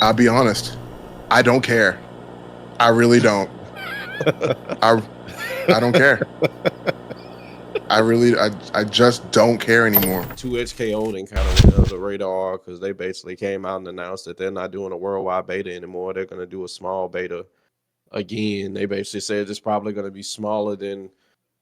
I'll be honest. I don't care. I really don't. I I don't care. I just don't care anymore. 2HKO and kind of went under the radar because they basically came out and announced that they're not doing a worldwide beta anymore. They're going to do a small beta again. They basically said it's probably going to be smaller than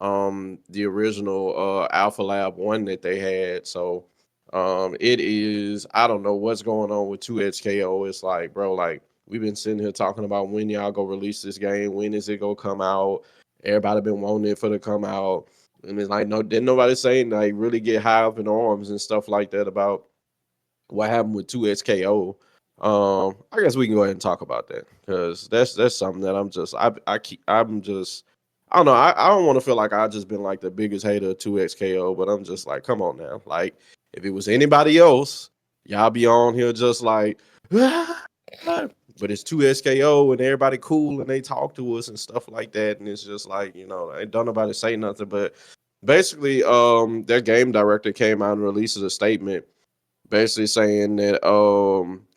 the original Alpha Lab 1 that they had. So it is, I don't know what's going on with 2HKO. It's like, bro, like we've been sitting here talking about when y'all go release this game, when is it gonna come out? Everybody been wanting it for to come out. And it's like, no, didn't nobody say like really get high up in arms and stuff like that about what happened with 2SKO. I guess we can go ahead and talk about that because that's something that I'm just I don't know. I don't want to feel like I just been like the biggest hater of 2XKO, but I'm just like, come on now. Like, if it was anybody else, y'all be on here just like, but it's 2SKO and everybody cool and they talk to us and stuff like that. And it's just like, ain't don't nobody say nothing. But basically, their game director came out and releases a statement basically saying that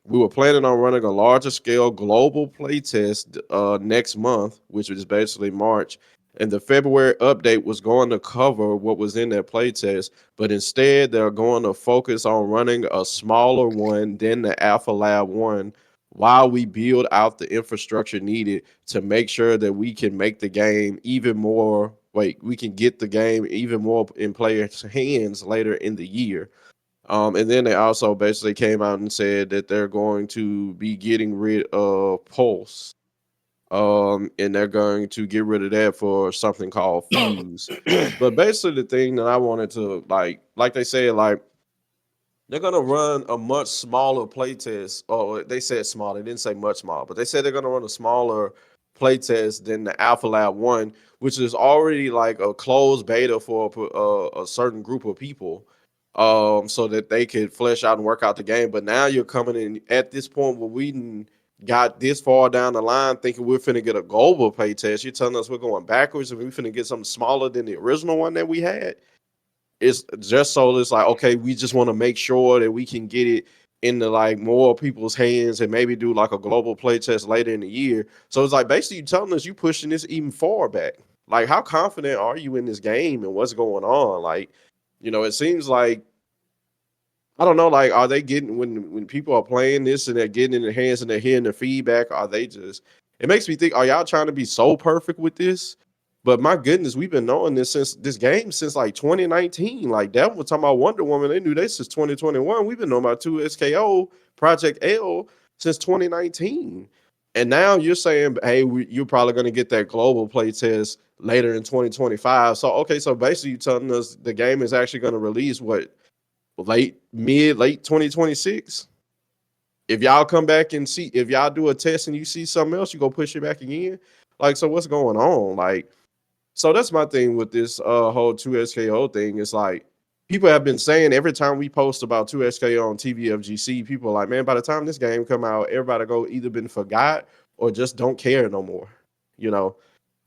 we were planning on running a larger scale global playtest next month, which is basically March. And the February update was going to cover what was in that playtest, but instead they're going to focus on running a smaller one than the Alpha Lab 1 while we build out the infrastructure needed to make sure that we can make the game even more, we can get the game even more in players' hands later in the year. And then they also basically came out and said that they're going to be getting rid of Pulse. And they're going to get rid of that for something called Fuse. But basically the thing that I wanted to like they said, like they're gonna run a much smaller playtest. Oh, they said small, they didn't say much smaller, but they said they're gonna run a smaller playtest than the Alpha Lab 1, which is already like a closed beta for a certain group of people so that they could flesh out and work out the game. But now you're coming in at this point where we got this far down the line thinking we're finna get a global play test. You're telling us we're going backwards and we're finna get something smaller than the original one that we had. It's just so it's like, okay, we just want to make sure that we can get it into like more people's hands and maybe do like a global play test later in the year. So it's like basically you telling us you pushing this even far back. Like, how confident are you in this game and what's going on? Like, it seems like I don't know. Like, are they getting when people are playing this and they're getting in their hands and they're hearing the feedback? Are they just? It makes me think: are y'all trying to be so perfect with this? But my goodness, we've been knowing this since this game since like 2019. Like that was talking about Wonder Woman. They knew this since 2021. We've been knowing about 2SKO Project L since 2019. And now you're saying, hey, you're probably going to get that global play test later in 2025. So okay, so basically you're telling us the game is actually going to release what late 2026. If y'all come back and see, if y'all do a test and you see something else, you go push it back again. Like, so what's going on? Like, so that's my thing with this whole 2SKO thing. It's like people have been saying every time we post about 2SKO on TVFGC, people are like, man, by the time this game come out, everybody go either been forgot or just don't care no more.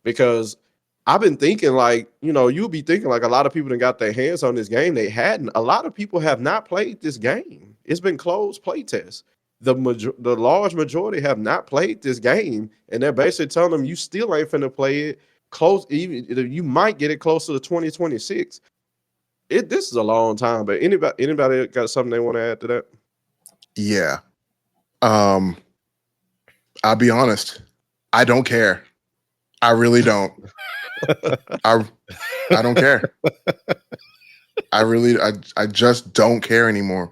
Because I've been thinking like, you'll be thinking like a lot of people that got their hands on this game. They hadn't. A lot of people have not played this game. It's been closed playtests. The large majority have not played this game, and they're basically telling them you still ain't finna play it. Close, even you might get it closer to 2026. This is a long time, but anybody got something they want to add to that? Yeah. I'll be honest. I don't care. I really don't. I don't care. I just don't care anymore.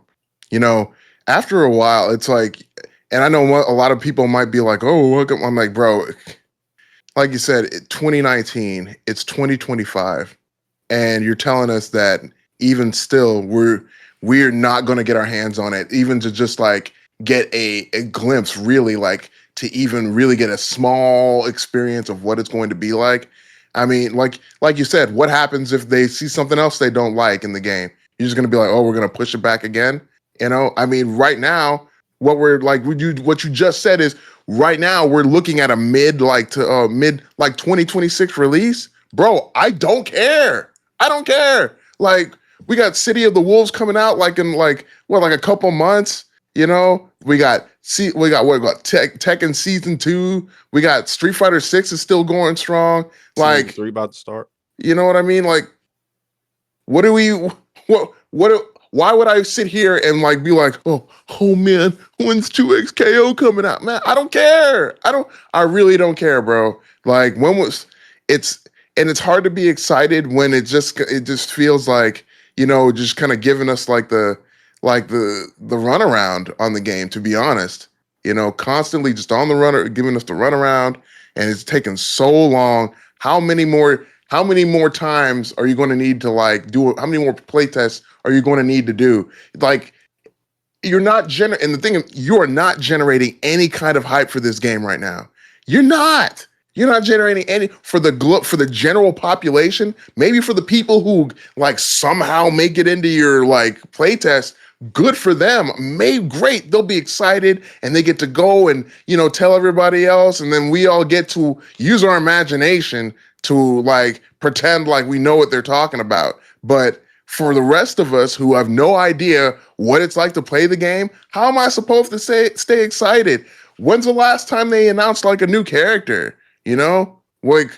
After a while, it's like, and I know a lot of people might be like, oh, I'm like, bro, like you said, 2019, it's 2025. And you're telling us that even still, we're not going to get our hands on it, even to just like get a glimpse, really, like to even really get a small experience of what it's going to be like. I mean, like you said, what happens if they see something else they don't like in the game? You're just going to be like, oh, we're going to push it back again. I mean, right now, what we're like, what you just said is right now we're looking at a mid 2026 release. Bro, I don't care. I don't care. Like, we got City of the Wolves coming out like in like a couple months. You know, we got Tekken season 2. We got Street Fighter 6 is still going strong. Season Like, 3 about to start. you know what I mean? Like, what do we why would I sit here and like be like, oh man, when's 2XKO coming out? Man, I don't care. I really don't care, bro. Like when was it's and it's hard to be excited when it just feels like, just kind of giving us like the runaround on the game, to be honest. Constantly just on the runner, giving us the runaround, and it's taken so long. How many more times are you going to need to like do it? How many more playtests are you going to need to do? Like, you're not and the thing is, you are not generating any kind of hype for this game right now. You're not. You're not generating any for the general population. Maybe for the people who like somehow make it into your like playtest. Good for them. Great. They'll be excited and they get to go and tell everybody else, and then we all get to use our imagination to like pretend like we know what they're talking about. But for the rest of us who have no idea what it's like to play the game, how am I supposed to stay excited? When's the last time they announced like a new character? You know, what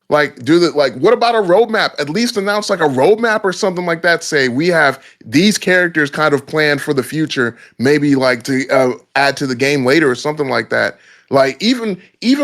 about a roadmap? At least announce like a roadmap or something like that. Say we have these characters kind of planned for the future, maybe like to add to the game later or something like that. Like even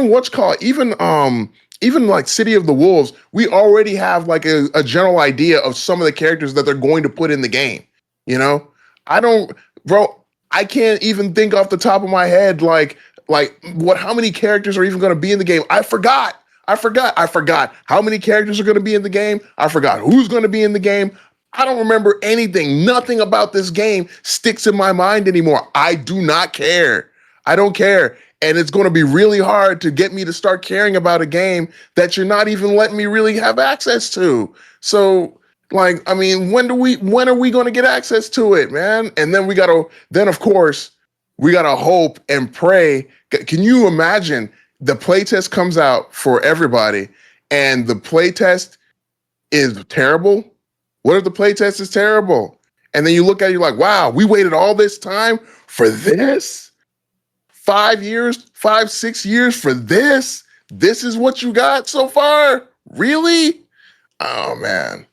what's called even like City of the Wolves, we already have like a general idea of some of the characters that they're going to put in the game. You know, I don't, bro. I can't even think off the top of my head how many characters are even going to be in the game. I forgot. I forgot how many characters are going to be in the game. I forgot who's going to be in the game. I don't remember anything. Nothing about this game sticks in my mind anymore. I do not care. I don't care. And it's going to be really hard to get me to start caring about a game that you're not even letting me really have access to. So, like, I mean, when are we going to get access to it, man? And then of course, we got to hope and pray. Can you imagine the playtest comes out for everybody and the playtest is terrible? What if the playtest is terrible? And then you look at it, you're like, wow, we waited all this time for this? 5 years, 6 years for this? This is what you got so far? Really? Oh man.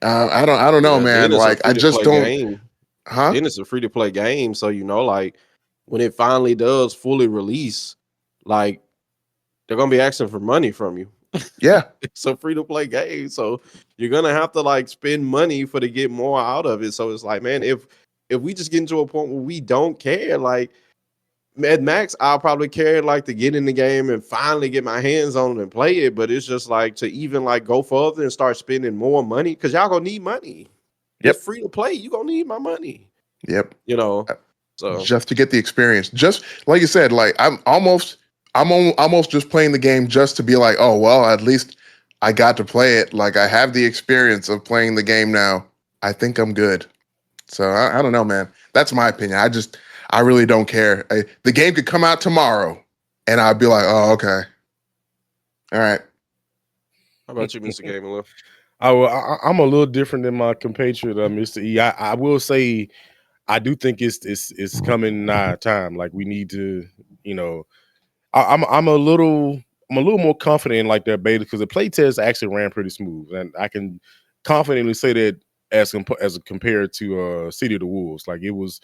I don't know, Yeah, man. then it's a Like I free to just play don't, game. huh? Then it's a free to play game. So, like when it finally does fully release, like they're going to be asking for money from you. Yeah. It's a free to play game. So you're going to have to like spend money for to get more out of it. So it's like, man, if we just get into a point where we don't care, like at max, I'll probably care like to get in the game and finally get my hands on it and play it. But it's just like to even like go further and start spending more money because y'all gonna need money. Yep. It's free to play. You gonna need my money. Yep. You know. So Just to get the experience. Just like you said, like almost just playing the game just to be like, oh well, at least I got to play it. Like I have the experience of playing the game now. I think I'm good. So I don't know, man. That's my opinion. I really don't care. The game could come out tomorrow, and I'd be like, oh okay, all right. how about you, Mr. Gamer? I'm a little different than my compatriot, Mr. E. I will say I do think it's coming nigh time. Like we need to, you know, I'm a little more confident in like their beta because the playtest actually ran pretty smooth, and I can confidently say that as compared to City of the Wolves, like it was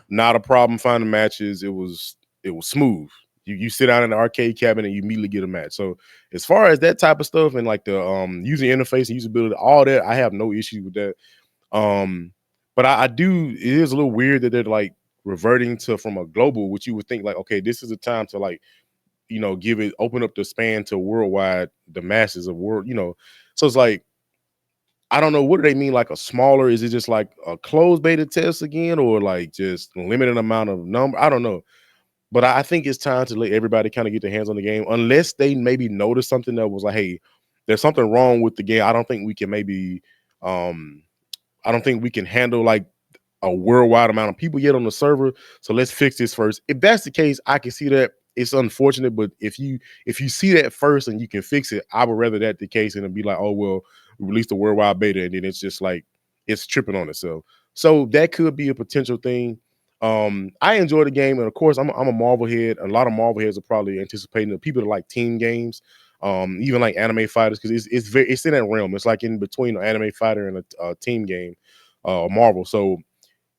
not a problem finding matches. It was smooth. You sit down in the arcade cabinet and you immediately get a match. So as far as that type of stuff and like the user interface and usability, all that, I have no issue with that. But I do. It is a little weird that they're like reverting to from a global, which you would think like, okay, this is a time to like, open up the span to worldwide, the masses of world, So it's like, I don't know, what do they mean? Like a smaller? Is it just like a closed beta test again, or like just a limited amount of number? I don't know. But I think it's time to let everybody kind of get their hands on the game, unless they maybe notice something that was like, hey, there's something wrong with the game. I don't think we can I don't think we can handle like a worldwide amount of people yet on the server. So let's fix this first. If that's the case, I can see that. It's unfortunate, but if you see that first and you can fix it, I would rather that the case and be like, oh well, we released the worldwide beta and then it's just like it's tripping on itself. So that could be a potential thing. I enjoy the game, and of course, I'm a Marvel head. A lot of Marvel heads are probably anticipating the people that like team games, even like anime fighters, because it's in that realm. It's like in between an anime fighter and a team game, Marvel. So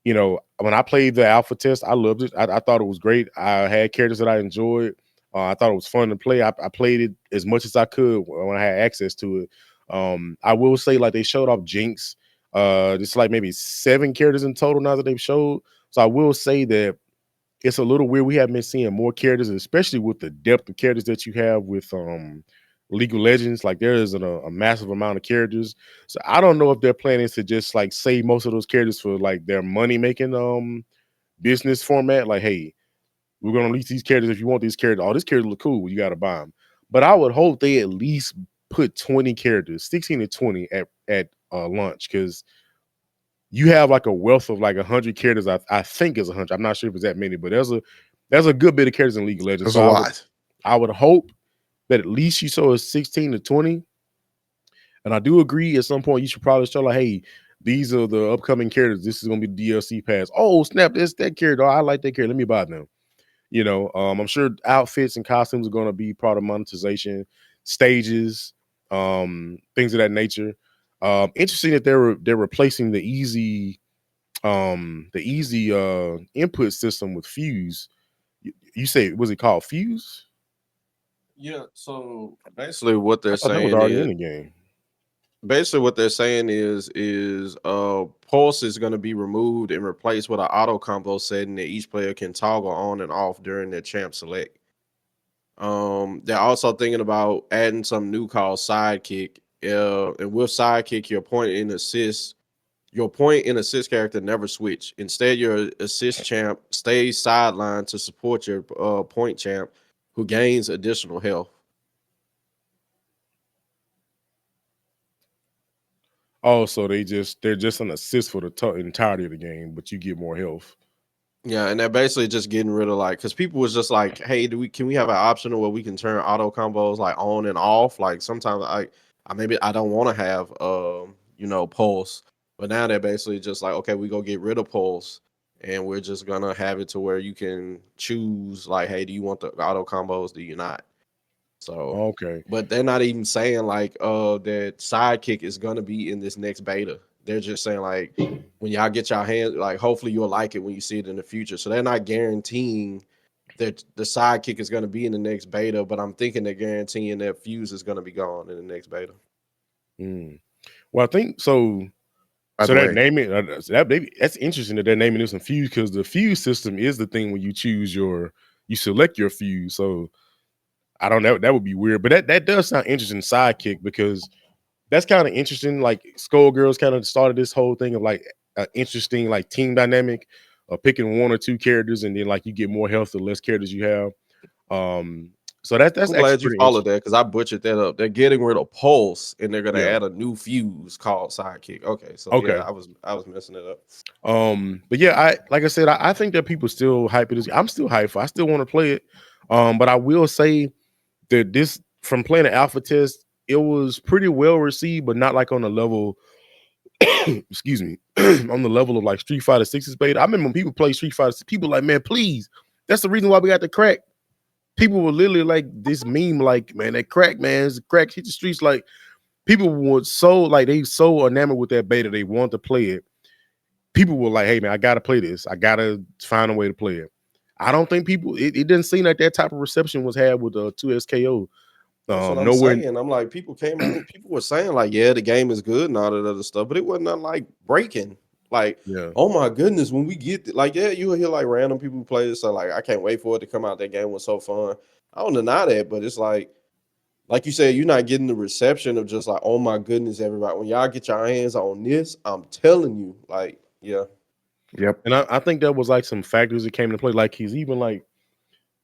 when I played the alpha test, I loved it. I thought it was great. I had characters that I enjoyed. I thought it was fun to play. I played it as much as I could when I had access to it. I will say, like, they showed off Jinx. Just like maybe 7 characters in total now that they've showed. So I will say that it's a little weird. We have been seeing more characters, especially with the depth of characters that you have with League of Legends. Like, there is a massive amount of characters. So I don't know if they're planning to just like save most of those characters for like their money making business format. Like, hey, we're gonna release these characters. If you want these characters, this character look cool, you gotta buy them. But I would hope they at least put 20 characters, 16 to 20 at launch, because you have like a wealth of like 100 characters. I think is 100. I'm not sure if it's that many, but there's a good bit of characters in League of Legends. There's So a lot. I would hope that at least you show us 16 to 20. And I do agree at some point you should probably show like, hey, these are the upcoming characters. This is gonna be the DLC pass. Oh, snap, this that character. Oh, I like that character. Let me buy them. I'm sure outfits and costumes are gonna be part of monetization, stages, things of that nature. Interesting that they're replacing the easy input system with Fuse. You say, was it called Fuse? Yeah. So basically, what I they're thought that was saying already is in the game. Pulse is going to be removed and replaced with an auto combo setting that each player can toggle on and off during their champ select. They're also thinking about adding some new called sidekick. And with sidekick, your point and assist character never switch. Instead, your assist champ stays sidelined to support your point champ, who gains additional health. Oh, so they're just an assist for the entirety of the game, but you get more health. Yeah, and they're basically just getting rid of because people was just like, hey, can we have an option where we can turn auto combos like on and off? Like sometimes I maybe I don't want to have pulse, but now they're basically just like, okay, we go get rid of pulse, and we're just gonna have it to where you can choose like, hey, do you want the auto combos? Do you not? So Okay. but they're not even saying like that sidekick is gonna be in this next beta. They're just saying like when y'all get your hands, like hopefully you'll like it when you see it in the future. So they're not guaranteeing that the sidekick is gonna be in the next beta, but I'm thinking they're guaranteeing that Fuse is gonna be gone in the next beta. Well, I think so. By So the that way, naming that's interesting that they're naming this a Fuse, because the Fuse system is the thing when you select your Fuse. So I don't know, that would be weird, but that does sound interesting, sidekick, because that's kind of interesting. Like Skullgirls kind of started this whole thing of like interesting like team dynamic of picking 1 or 2 characters, and then like you get more health the less characters you have. So that's I'm actually glad you pretty followed interesting. that because I butchered that up. They're getting rid of Pulse and they're gonna Yeah. add a new Fuse called Sidekick. Okay, so Okay. yeah, I was messing it up. But yeah, I said, I think that people still hype it. I'm still hyped for. I still want to play it. But I will say that this, from playing the alpha test, it was pretty well received, but not like on the level. Excuse me, on the level of like Street Fighter 6's beta. I remember when people play Street Fighter, people like, man, please. That's the reason why we got the crack. People were literally like this meme, like, man, that crack, man, it's crack hit the streets. Like, people were so like they so enamored with that beta, they want to play it. People were like, hey man, I gotta play this. I gotta find a way to play it. I don't think it didn't seem like that type of reception was had with 2SKO. That's what I'm Nowhere. saying. I'm like, people came out, people were saying like, yeah, the game is good and all that other stuff, but it wasn't nothing like breaking. Like, Yeah. oh my goodness, when we get like, yeah, you will hear like random people play this. So like, I can't wait for it to come out. That game was so fun. I don't deny that, but it's like you said, you're not getting the reception of just like, oh my goodness, everybody. When y'all get your hands on this, I'm telling you, like, yeah. yep. And I think that was like some factors that came into play. Like, he's even like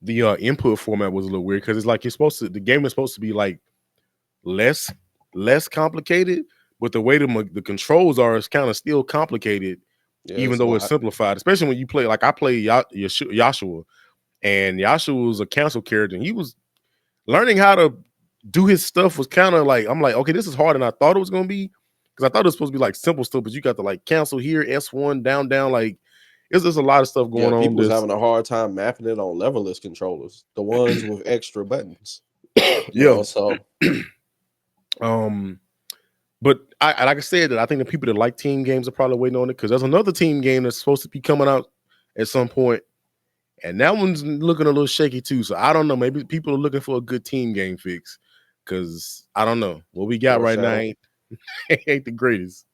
the input format was a little weird, because it's like the game is supposed to be like less complicated, but the way the controls are is kind of still complicated, Yeah, even it's a though it's lot. simplified. Especially when you play, like I play Yashua, and Yashua was a council character, and he was learning how to do his stuff was kind of like, I'm like, okay, this is harder than I thought it was gonna be, because I thought it was supposed to be like simple stuff, but you got to like cancel here, S1 down, like there's a lot of stuff Yeah, going on. people was This, having a hard time mapping it on leverless controllers, the ones with extra buttons. yeah. So But I like I said, that I think the people that like team games are probably waiting on it because there's another team game that's supposed to be coming out at some point, and that one's looking a little shaky too. So I don't know. Maybe people are looking for a good team game fix because I don't know what we got right now Foreshadow. ain't the greatest.